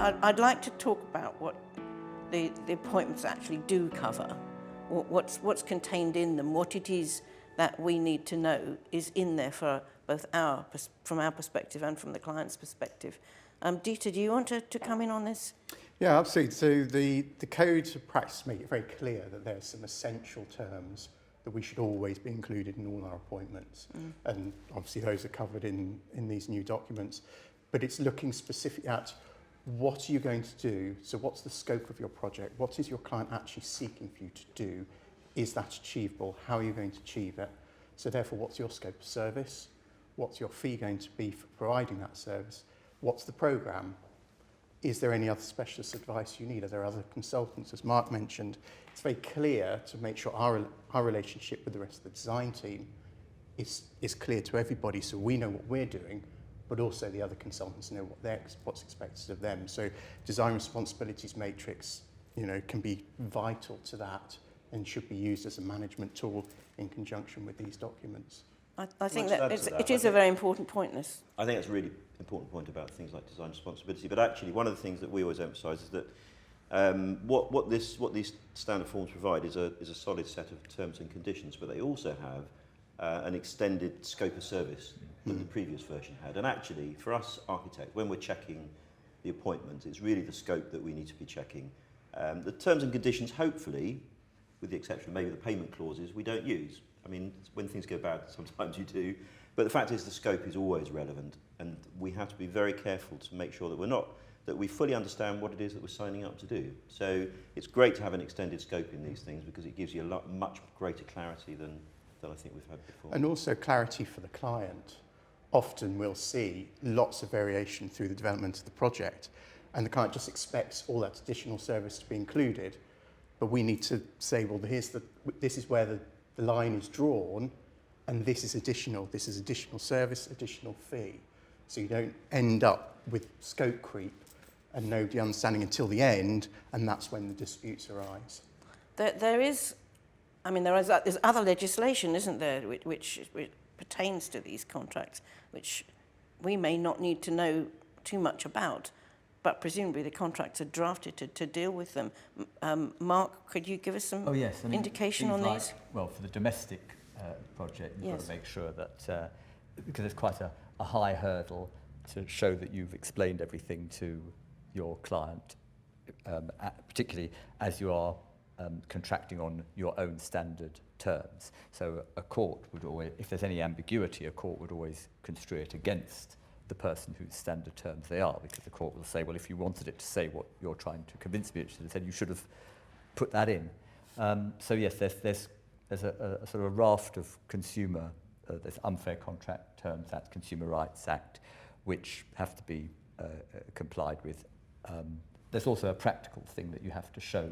I'd like to talk about what the appointments actually do cover, what's contained in them, what it is that we need to know is in there for both from our perspective and from the client's perspective. Dieter, do you want to come in on this? Yeah, absolutely. So the codes of practice make it very clear that there are some essential terms that we should always be included in all our appointments. And obviously those are covered in these new documents. But it's looking specifically at what are you going to do? So what's the scope of your project? What is your client actually seeking for you to do? Is that achievable? How are you going to achieve it? So therefore, what's your scope of service? What's your fee going to be for providing that service? What's the programme? Is there any other specialist advice you need? Are there other consultants? As Mark mentioned, it's very clear to make sure our relationship with the rest of the design team is clear to everybody, so we know what we're doing, but also the other consultants know what's expected of them. So design responsibilities matrix, can be vital to that and should be used as a management tool in conjunction with these documents. I think it is a very important point, this. I think that's a really important point about things like design responsibility. But actually, one of the things that we always emphasise is that what these standard forms provide is a solid set of terms and conditions, but they also have an extended scope of service that the previous version had. And actually, for us architects, when we're checking the appointment, it's really the scope that we need to be checking. The terms and conditions, hopefully, with the exception of maybe the payment clauses, we don't use. I mean, when things go bad, sometimes you do. But the fact is the scope is always relevant, and we have to be very careful to make sure that we fully understand what it is that we're signing up to do. So it's great to have an extended scope in these things because it gives you much greater clarity than I think we've had before. And also clarity for the client. Often we'll see lots of variation through the development of the project, and the client just expects all that additional service to be included. But we need to say, well, this is where the line is drawn, and this is additional service, additional fee. So you don't end up with scope creep and nobody understanding until the end, and that's when the disputes arise. There's other legislation, isn't there, which pertains to these contracts, which we may not need to know too much about, but presumably the contracts are drafted to deal with them. Mark, could you give us some indication on these? Well, for the domestic project, you've got to make sure that, because there's quite a high hurdle to show that you've explained everything to your client, particularly as you are contracting on your own standard terms. So a court would always, if there's any ambiguity, a court would always construe it against the person whose standard terms they are, because the court will say, well, if you wanted it to say what you're trying to convince me it should have said, you should have put that in. So yes, there's a sort of a raft of consumer, there's unfair contract terms, that's Consumer Rights Act, which have to be complied with. There's also a practical thing that you have to show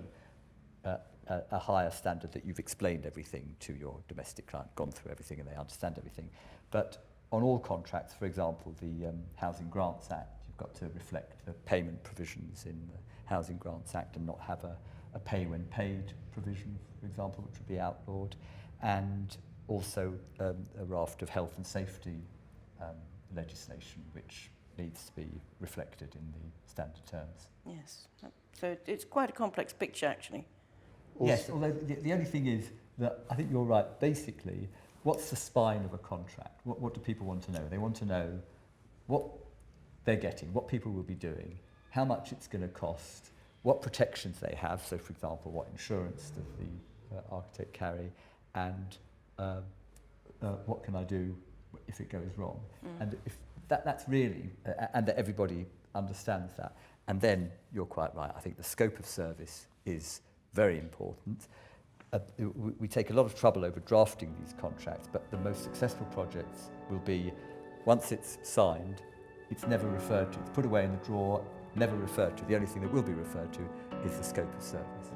a higher standard, that you've explained everything to your domestic client, gone through everything and they understand everything. But on all contracts, for example, the Housing Grants Act, you've got to reflect the payment provisions in the Housing Grants Act and not have a pay when paid provision, for example, which would be outlawed, and also a raft of health and safety legislation, which needs to be reflected in the standard terms. Yes, so it's quite a complex picture, actually. Yes, although the only thing is that I think you're right. Basically, what's the spine of a contract? What do people want to know? They want to know what they're getting, what people will be doing, how much it's going to cost, what protections they have. So, for example, what insurance does the architect carry, and what can I do if it goes wrong? And if that's really, and that everybody understands that. And then you're quite right. I think the scope of service is very important. We take a lot of trouble over drafting these contracts, but the most successful projects will be, once it's signed, it's never referred to. It's put away in the drawer, never referred to. The only thing that will be referred to is the scope of service.